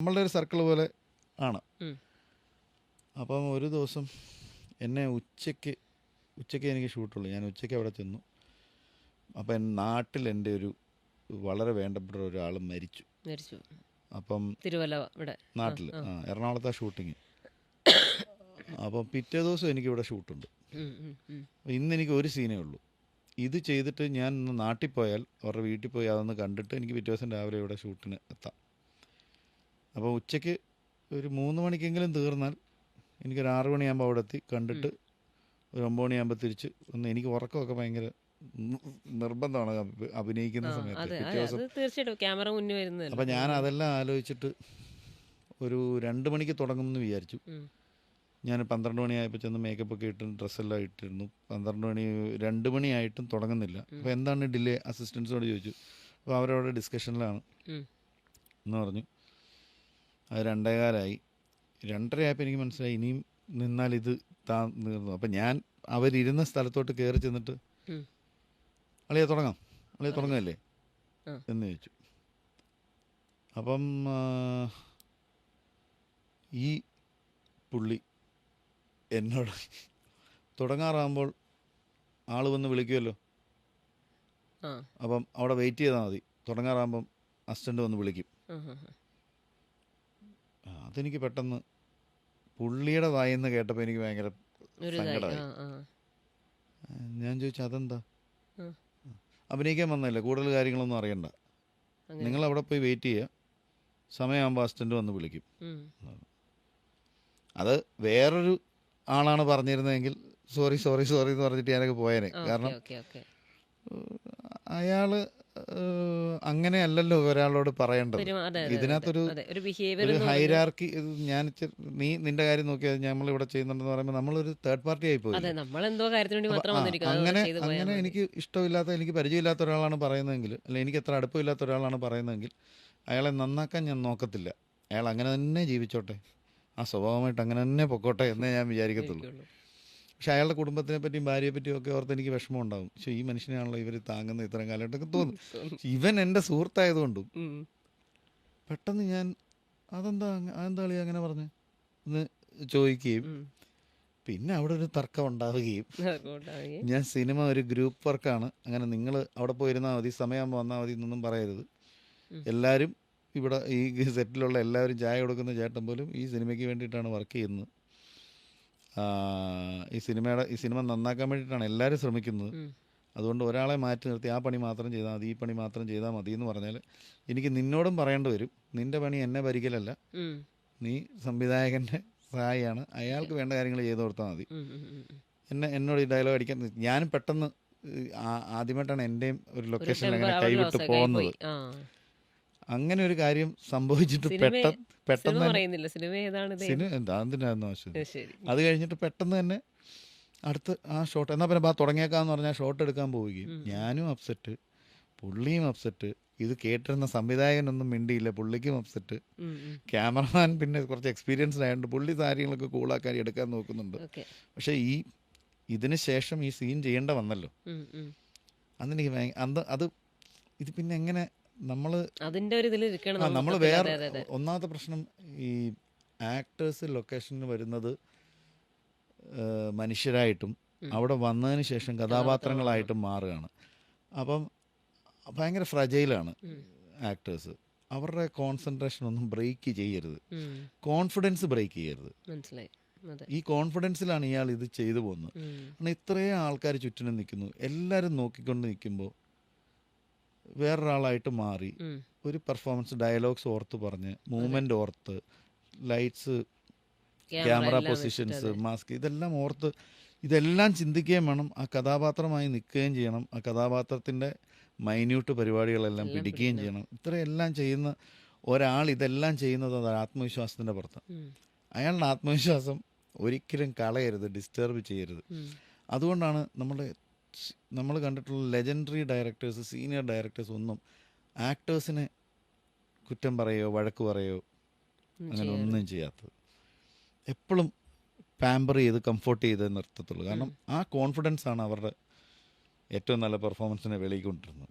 നമ്മളുടെ ഒരു സർക്കിൾ പോലെ ആണ്. ഉം. അപ്പം ഒരു ദിവസം എന്നെ ഉച്ചയ്ക്ക് എനിക്ക് ഷൂട്ടുള്ളൂ. ഞാൻ ഉച്ചയ്ക്ക് അവിടെ ചെന്നു. അപ്പം നാട്ടിൽ എൻ്റെ ഒരു വളരെ വേണ്ടപ്പെട്ട ഒരാൾ മരിച്ചു. മരിച്ചു. അപ്പം തിരുവല്ല ഇവിടെ നാട്ടിൽ എറണാകുളത്തെ ഷൂട്ടിങ്. അപ്പം പിറ്റേ ദിവസം എനിക്കിവിടെ ഷൂട്ടുണ്ട്. ഇന്ന് എനിക്ക് ഒരു സീനേ ഉള്ളൂ. ഇത് ചെയ്തിട്ട് ഞാൻ ഇന്ന് നാട്ടിൽ പോയാൽ അവരുടെ വീട്ടിൽ പോയി അതൊന്ന് കണ്ടിട്ട് എനിക്ക് പിറ്റേ ദിവസം രാവിലെ ഇവിടെ ഷൂട്ടിന് എത്താം. അപ്പോൾ ഉച്ചയ്ക്ക് ഒരു 3 മണിക്കെങ്കിലും തീർന്നാൽ എനിക്കൊരു 6 മണിയാകുമ്പോൾ അവിടെ എത്തി കണ്ടിട്ട് ഒരു 9 മണിയാകുമ്പോൾ തിരിച്ച് ഒന്ന് എനിക്ക് ഉറക്കമൊക്കെ ഭയങ്കര നിർബന്ധമാണ് അഭിനയിക്കുന്ന സമയത്ത് പിറ്റേ ദിവസം. തീർച്ചയായിട്ടും ക്യാമറ മുന്നിൽ വരുന്നത്. അപ്പം ഞാൻ അതെല്ലാം ആലോചിച്ചിട്ട് ഒരു 2 മണിക്ക് തുടങ്ങുമെന്ന് വിചാരിച്ചു. ഞാൻ 12 മണിയായപ്പോൾ ചെന്ന് മേക്കപ്പ് ഒക്കെ ഇട്ട് ഡ്രസ്സെല്ലാം ഇട്ടിരുന്നു. 2 മണിയായിട്ടും തുടങ്ങുന്നില്ല. അപ്പോൾ എന്താണ് ഡിലേ? അസിസ്റ്റൻസിനോട് ചോദിച്ചു. അപ്പോൾ അവരവിടെ ഡിസ്കഷനിലാണ് എന്ന് പറഞ്ഞു. അത് 2:15 2:30 ആയപ്പോൾ എനിക്ക് മനസ്സിലായി ഇനിയും നിന്നാൽ ഇത് നീർന്നു. അപ്പം ഞാൻ അവരിരുന്ന സ്ഥലത്തോട്ട് കയറി ചെന്നിട്ട് അളിയെ തുടങ്ങല്ലേ എന്ന് ചോദിച്ചു. അപ്പം ഈ പുള്ളി എന്നോട് തുടങ്ങാറാകുമ്പോൾ ആൾ വന്ന് വിളിക്കുമല്ലോ, അപ്പം അവിടെ വെയിറ്റ് ചെയ്താൽ മതി, തുടങ്ങാറാകുമ്പം അസിസ്റ്റൻ്റ് വന്ന് വിളിക്കും. അതെനിക്ക് പെട്ടെന്ന് പുള്ളിയുടെ വായിന്ന് കേട്ടപ്പോൾ എനിക്ക് ഭയങ്കര സങ്കടമായി. ഞാൻ ചോദിച്ചു അതെന്താ? അഭിനയിക്കാൻ വന്നതല്ലേ, കൂടുതൽ കാര്യങ്ങളൊന്നും അറിയണ്ട, നിങ്ങൾ അവിടെ പോയി വെയിറ്റ് ചെയ്യുക, സമയമാകുമ്പോൾ അസിസ്റ്റൻ്റ് വന്ന് വിളിക്കും. അത് വേറൊരു ആളാണ് പറഞ്ഞിരുന്നതെങ്കിൽ സോറി എന്ന് പറഞ്ഞിട്ട് ഞാനൊക്കെ പോയേനെ. കാരണം അയാൾ അങ്ങനെയല്ലല്ലോ ഒരാളോട് പറയേണ്ടത്. ഇതിനകത്തൊരു ഹൈരാർക്കി. ഞാൻ നിന്റെ കാര്യം നോക്കിയാൽ നമ്മളിവിടെ ചെയ്യുന്നുണ്ടെന്ന് പറയുമ്പോൾ നമ്മളൊരു തേർഡ് പാർട്ടി ആയി പോയി. അങ്ങനെ എനിക്ക് ഇഷ്ടമില്ലാത്ത, എനിക്ക് പരിചയമില്ലാത്ത ഒരാളാണ് പറയുന്നതെങ്കിൽ, അല്ലെങ്കിൽ എനിക്ക് എത്ര അടുപ്പമില്ലാത്ത ഒരാളാണ് പറയുന്നതെങ്കിൽ അയാളെ നന്നാക്കാൻ ഞാൻ നോക്കത്തില്ല. അയാൾ അങ്ങനെ തന്നെ ജീവിച്ചോട്ടെ, ആ സ്വഭാവമായിട്ട് അങ്ങനെ തന്നെ പൊക്കോട്ടെ എന്നേ ഞാൻ വിചാരിക്കത്തുള്ളൂ. പക്ഷെ അയാളുടെ കുടുംബത്തിനെ പറ്റിയും ഭാര്യയെ പറ്റിയും ഒക്കെ ഓർത്ത് എനിക്ക് വിഷമം ഉണ്ടാകും. പക്ഷെ ഈ മനുഷ്യനാണല്ലോ ഇവർ താങ്ങുന്ന ഇത്രയും കാലഘട്ടമൊക്കെ തോന്നും. ഇവൻ എൻ്റെ സുഹൃത്തായതുകൊണ്ടും പെട്ടെന്ന് ഞാൻ അതെന്താ കളി അങ്ങനെ പറഞ്ഞ് എന്ന് ചോദിക്കുകയും പിന്നെ അവിടെ ഒരു തർക്കം ഉണ്ടാവുകയും. ഞാൻ സിനിമ ഒരു ഗ്രൂപ്പ് വർക്കാണ്, അങ്ങനെ നിങ്ങൾ അവിടെ പോയിരുന്നാൽ മതി, സമയമാകുമ്പോൾ വന്നാൽ മതി എന്നൊന്നും പറയരുത്. എല്ലാവരും ഇവിടെ ഈ സെറ്റിലുള്ള എല്ലാവരും ചായ കൊടുക്കുന്ന ചേട്ടൻ പോലും ഈ സിനിമയ്ക്ക് വേണ്ടിയിട്ടാണ് വർക്ക് ചെയ്യുന്നത്. ഈ സിനിമ നന്നാക്കാൻ വേണ്ടിയിട്ടാണ് എല്ലാവരും ശ്രമിക്കുന്നത്. അതുകൊണ്ട് ഒരാളെ മാറ്റി നിർത്തി ആ പണി മാത്രം ചെയ്താൽ മതി, ഈ പണി മാത്രം ചെയ്താൽ മതി എന്ന് പറഞ്ഞാൽ എനിക്ക് നിന്നോടും പറയേണ്ടി വരും, നിൻ്റെ പണി എന്നെ ഭരിക്കലല്ല, നീ സംവിധായകൻ്റെ സഹായിയാണ്, അയാൾക്ക് വേണ്ട കാര്യങ്ങൾ ചെയ്തു കൊടുത്താൽ മതി. എന്നോട് ഈ ഡയലോഗ് അടിക്കാൻ ഞാനും പെട്ടെന്ന് ആദ്യമായിട്ടാണ് എൻ്റെയും ഒരു ലൊക്കേഷനിൽ അങ്ങനെ കൈവിട്ട് പോകുന്നത്. അങ്ങനെ ഒരു കാര്യം സംഭവിച്ചിട്ട് പെട്ടെന്ന് എന്തിനായിരുന്നു ആവശ്യം. അത് കഴിഞ്ഞിട്ട് പെട്ടെന്ന് തന്നെ അടുത്ത് ആ ഷോട്ട് എന്നാൽ പിന്നെ തുടങ്ങിയേക്കാന്ന് പറഞ്ഞാൽ ഷോട്ട് എടുക്കാൻ പോവുകയും ഞാനും അപ്സെറ്റ്, പുള്ളിയും അപ്സെറ്റ്, ഇത് കേട്ടിരുന്ന സംവിധായകനൊന്നും മിണ്ടിയില്ല, പുള്ളിക്കും അപ്സെറ്റ്, ക്യാമറമാൻ പിന്നെ കുറച്ച് എക്സ്പീരിയൻസ്ഡ് ആയതുകൊണ്ട് പുള്ളി കാര്യങ്ങളൊക്കെ കൂളാക്കാൻ എടുക്കാൻ നോക്കുന്നുണ്ട്. പക്ഷേ ഇതിന് ശേഷം ഈ സീൻ ചെയ്യേണ്ട വന്നല്ലോ. അന്നെനിക്ക് അത് ഇത് പിന്നെ എങ്ങനെ നമ്മൾ വേറെ ഒന്നാമത്തെ പ്രശ്നം, ഈ ആക്ടേഴ്സ് ലൊക്കേഷനിൽ വരുന്നത് മനുഷ്യരായിട്ടും അവിടെ വന്നതിന് ശേഷം കഥാപാത്രങ്ങളായിട്ടും മാറുകയാണ്. അപ്പം ഭയങ്കര ഫ്രജൈലാണ് ആക്ടേഴ്സ്. അവരുടെ കോൺസെൻട്രേഷൻ ഒന്നും ബ്രേക്ക് ചെയ്യരുത്, കോൺഫിഡൻസ് ബ്രേക്ക് ചെയ്യരുത്. ഈ കോൺഫിഡൻസിലാണ് ഇയാൾ ഇത് ചെയ്തു പോകുന്നത്. കാരണം ഇത്രയും ആൾക്കാർ ചുറ്റിനും നിൽക്കുന്നു, എല്ലാവരും നോക്കിക്കൊണ്ട് നിൽക്കുമ്പോൾ വേറൊരാളായിട്ട് മാറി ഒരു പെർഫോമൻസ്, ഡയലോഗ്സ് ഓർത്ത് പറഞ്ഞ്, മൂവ്മെൻ്റ് ഓർത്ത്, ലൈറ്റ്സ്, ക്യാമറ പൊസിഷൻസ്, മാസ്ക്, ഇതെല്ലാം ഓർത്ത് ഇതെല്ലാം ചിന്തിക്കുകയും വേണം, ആ കഥാപാത്രമായി നിൽക്കുകയും ചെയ്യണം, ആ കഥാപാത്രത്തിൻ്റെ മൈന്യൂട്ട് പരിപാടികളെല്ലാം പിടിക്കുകയും ചെയ്യണം. ഇത്രയെല്ലാം ചെയ്യുന്ന ഒരാൾ ഇതെല്ലാം ചെയ്യുന്നത് അത് ആത്മവിശ്വാസത്തിൻ്റെ പുറത്താണ്. അയാളുടെ ആത്മവിശ്വാസം ഒരിക്കലും കളയരുത്, ഡിസ്റ്റർബ് ചെയ്യരുത്. അതുകൊണ്ടാണ് നമ്മൾ കണ്ടിട്ടുള്ള ലെജൻഡറി ഡയറക്ടേഴ്സ്, സീനിയർ ഡയറക്ടേഴ്സ് ഒന്നും ആക്ടേഴ്സിനെ കുറ്റം പറയുകയോ വഴക്ക് പറയുകയോ അങ്ങനെ ഒന്നും ചെയ്യാത്തത്. എപ്പോഴും പാമ്പർ ചെയ്ത് കംഫോർട്ട് ചെയ്ത് നിർത്തത്തുള്ളൂ. കാരണം ആ കോൺഫിഡൻസ് ആണ് അവരുടെ ഏറ്റവും നല്ല പെർഫോമൻസിനെ വെളിക്കൊണ്ടിരുന്നത്.